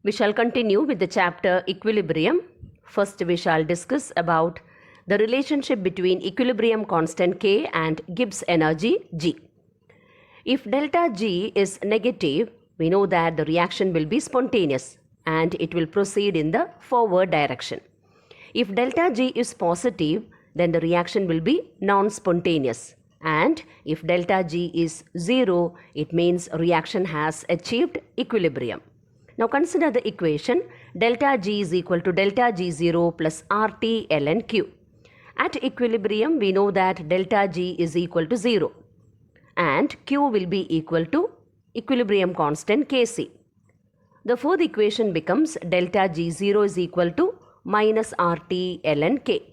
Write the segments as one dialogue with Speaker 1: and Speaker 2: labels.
Speaker 1: We shall continue with the chapter equilibrium. First, we shall discuss about the relationship between equilibrium constant K and Gibbs energy G. If delta G is negative, we know that the reaction will be spontaneous and it will proceed in the forward direction. If delta G is positive, then the reaction will be non-spontaneous. And if delta G is 0, it means reaction has achieved equilibrium. Now consider the equation delta G is equal to delta G0 plus RT ln Q. At equilibrium, we know that delta G is equal to 0 and Q will be equal to equilibrium constant Kc. The fourth equation becomes delta G0 is equal to minus RT ln K.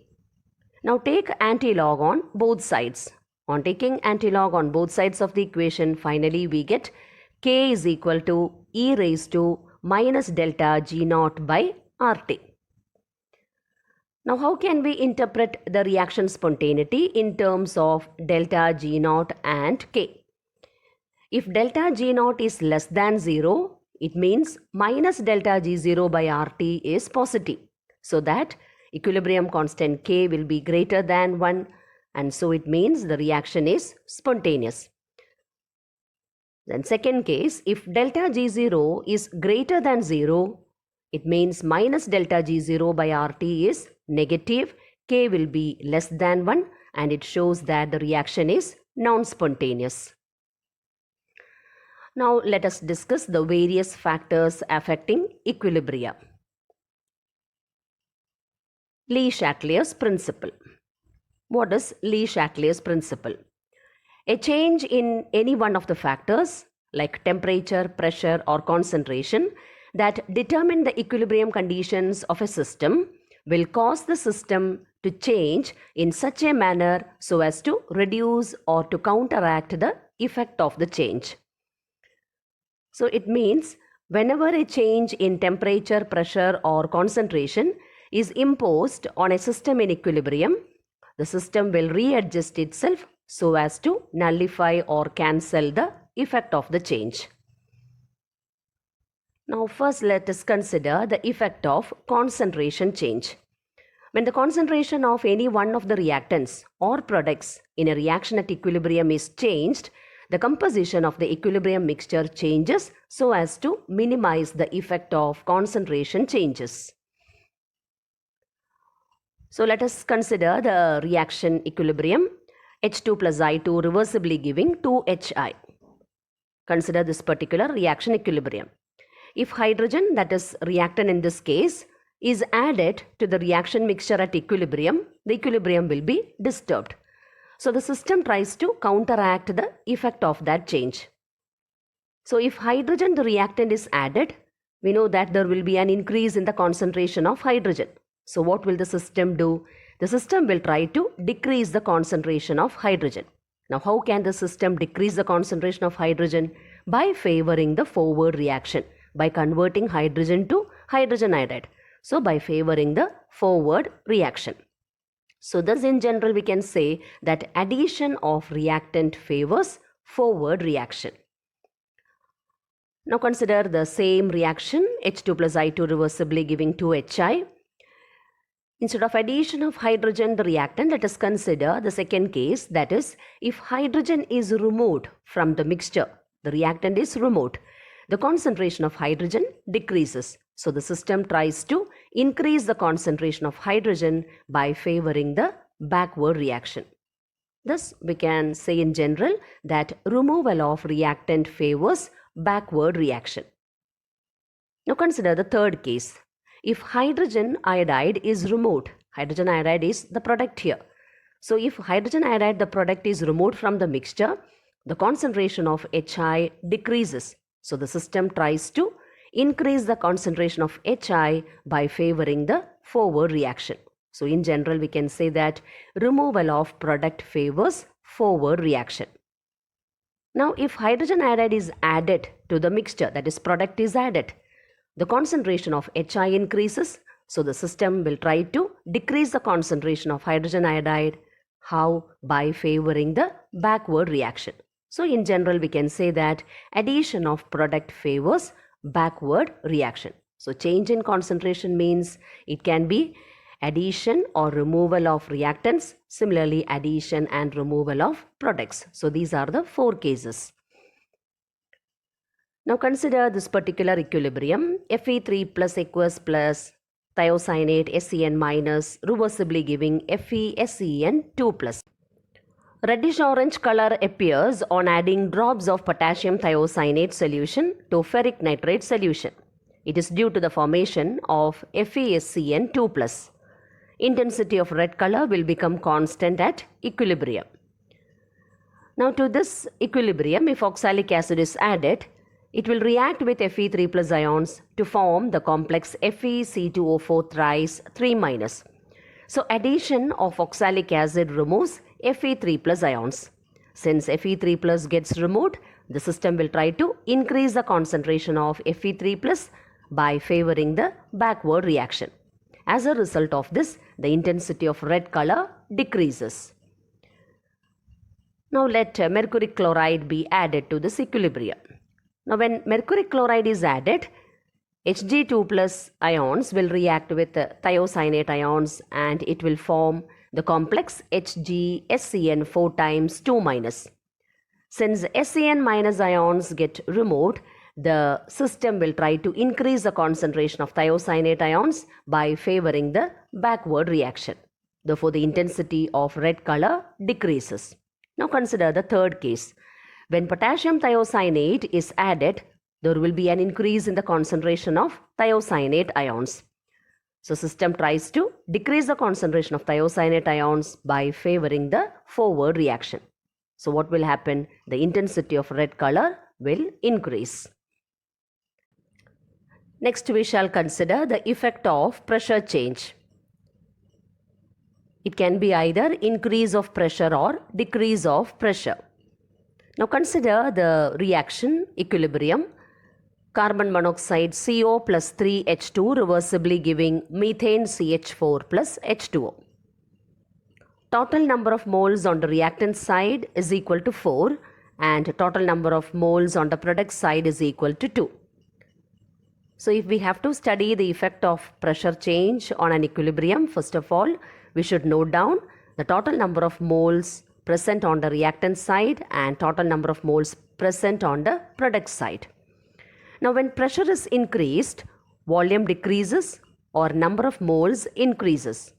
Speaker 1: Now take antilog on both sides. On taking antilog on both sides of the equation, finally we get K is equal to e raised to minus delta G naught by RT. Now how can we interpret the reaction spontaneity in terms of delta G naught and K? If delta G naught is less than 0, it means minus delta G0 by RT is positive. So that equilibrium constant K will be greater than 1, and so it means the reaction is spontaneous. Then second case, if delta G0 is greater than 0, it means minus delta G0 by RT is negative, K will be less than 1, and it shows that the reaction is non-spontaneous. Now let us discuss the various factors affecting equilibrium. Le-Chatelier's principle. What is Le-Chatelier's principle? A change in any one of the factors like temperature, pressure or concentration that determine the equilibrium conditions of a system will cause the system to change in such a manner so as to reduce or to counteract the effect of the change. So it means whenever a change in temperature, pressure or concentration is imposed on a system in equilibrium, the system will readjust itself so as to nullify or cancel the effect of the change. Now first let us consider the effect of concentration change. When the concentration of any one of the reactants or products in a reaction at equilibrium is changed, the composition of the equilibrium mixture changes so as to minimize the effect of concentration changes. So let us consider the reaction equilibrium H2 plus I2 reversibly giving 2HI. Consider this particular reaction equilibrium. If hydrogen, that is reactant in this case, is added to the reaction mixture at equilibrium, the equilibrium will be disturbed. So the system tries to counteract the effect of that change. So if hydrogen, the reactant, is added, we know that there will be an increase in the concentration of hydrogen. So what will the system do? The system will try to decrease the concentration of hydrogen. Now how can the system decrease the concentration of hydrogen? By favoring the forward reaction, by converting hydrogen to hydrogen iodide. So by favoring the forward reaction. So thus in general we can say that addition of reactant favors forward reaction. Now consider the same reaction H2 plus I2 reversibly giving 2HI. Instead of addition of hydrogen, the reactant, let us consider the second case, that is, if hydrogen is removed from the mixture, the reactant is removed, the concentration of hydrogen decreases. So the system tries to increase the concentration of hydrogen by favoring the backward reaction. Thus, we can say in general that removal of reactant favors backward reaction. Now consider the third case. If hydrogen iodide is removed, hydrogen iodide is the product here. So if hydrogen iodide, the product, is removed from the mixture, the concentration of HI decreases. So the system tries to increase the concentration of HI by favoring the forward reaction. So in general, we can say that removal of product favors forward reaction. Now if hydrogen iodide is added to the mixture, that is product is added, the concentration of HI increases, so the system will try to decrease the concentration of hydrogen iodide. How? By favoring the backward reaction. So in general we can say that addition of product favors backward reaction. So change in concentration means it can be addition or removal of reactants, similarly addition and removal of products. So these are the 4 cases. Now consider this particular equilibrium. Fe3 plus aqueous plus thiocyanate SEN minus, reversibly giving FeSEN2 plus. Reddish orange color appears on adding drops of potassium thiocyanate solution to ferric nitrate solution. It is due to the formation of FeSCN2 plus. Intensity of red color will become constant at equilibrium. Now to this equilibrium, if oxalic acid is added, it will react with Fe3 plus ions to form the complex FeC2O4 thrice 3 minus. So addition of oxalic acid removes Fe3 plus ions. Since Fe3 plus gets removed, the system will try to increase the concentration of Fe3 plus by favoring the backward reaction. As a result of this, the intensity of red color decreases. Now let mercuric chloride be added to this equilibrium. Now when mercuric chloride is added, Hg2 plus ions will react with thiocyanate ions and it will form the complex HgSCN 4 times 2 minus. Since SCN minus ions get removed, the system will try to increase the concentration of thiocyanate ions by favoring the backward reaction. Therefore, the intensity of red color decreases. Now consider the third case. When potassium thiocyanate is added, there will be an increase in the concentration of thiocyanate ions. So system tries to decrease the concentration of thiocyanate ions by favoring the forward reaction. So what will happen? The intensity of red color will increase. Next we shall consider the effect of pressure change. It can be either increase of pressure or decrease of pressure. Now consider the reaction equilibrium. Carbon monoxide CO plus 3H2 reversibly giving methane CH4 plus H2O. Total number of moles on the reactant side is equal to 4 and total number of moles on the product side is equal to 2. So if we have to study the effect of pressure change on an equilibrium, first of all, we should note down the total number of moles present on the reactant side and total number of moles present on the product side. Now when pressure is increased, volume decreases or number of moles increases.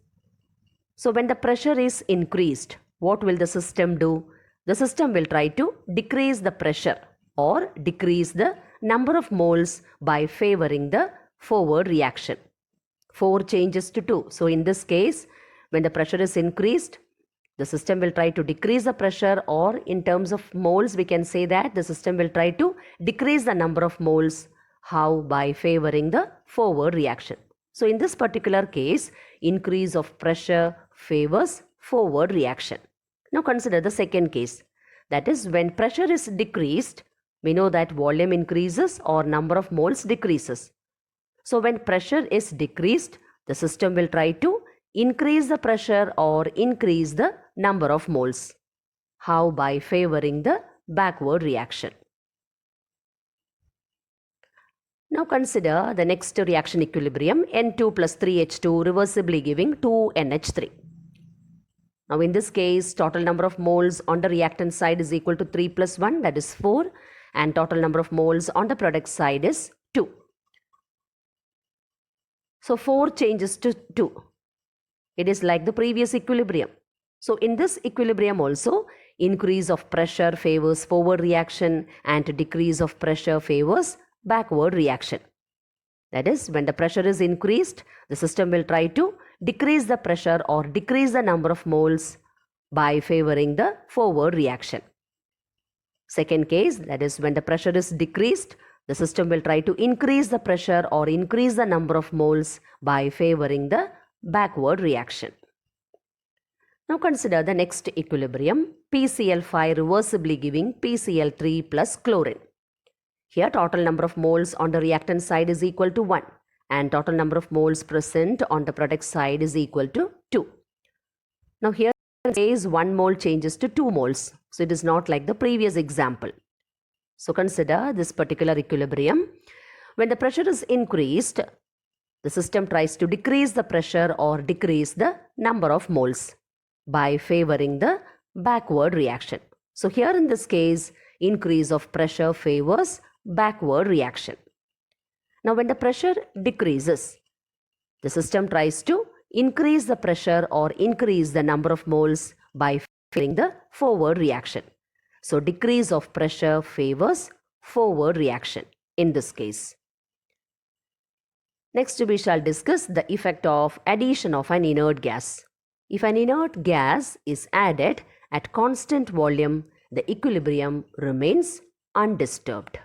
Speaker 1: So when the pressure is increased, what will the system do? The system will try to decrease the pressure or decrease the number of moles by favoring the forward reaction. 4 changes to 2. So in this case, when the pressure is increased, the system will try to decrease the pressure, or in terms of moles, we can say that the system will try to decrease the number of moles. How? By favoring the forward reaction. So in this particular case, increase of pressure favors forward reaction. Now consider the second case. That is, when pressure is decreased, we know that volume increases or number of moles decreases. So when pressure is decreased, the system will try to increase the pressure or increase the number of moles. How? By favoring the backward reaction. Now consider the next reaction equilibrium, N2 plus 3H2 reversibly giving 2NH3. Now in this case, total number of moles on the reactant side is equal to 3 plus 1, that is 4, and total number of moles on the product side is 2. So 4 changes to 2. It is like the previous equilibrium. So in this equilibrium also, increase of pressure favors forward reaction and decrease of pressure favors backward reaction. That is, when the pressure is increased, the system will try to decrease the pressure or decrease the number of moles by favoring the forward reaction. Second case, that is, when the pressure is decreased, the system will try to increase the pressure or increase the number of moles by favoring the backward reaction. Now consider the next equilibrium, PCl5 reversibly giving PCl3 plus chlorine. Here total number of moles on the reactant side is equal to 1 and total number of moles present on the product side is equal to 2. Now here says 1 mole changes to 2 moles. So it is not like the previous example. So consider this particular equilibrium. When the pressure is increased, the system tries to decrease the pressure or decrease the number of moles by favoring the backward reaction. So here in this case, increase of pressure favors backward reaction. Now when the pressure decreases, the system tries to increase the pressure or increase the number of moles by favoring the forward reaction. So decrease of pressure favors forward reaction in this case. Next we shall discuss the effect of addition of an inert gas. If an inert gas is added at constant volume, the equilibrium remains undisturbed.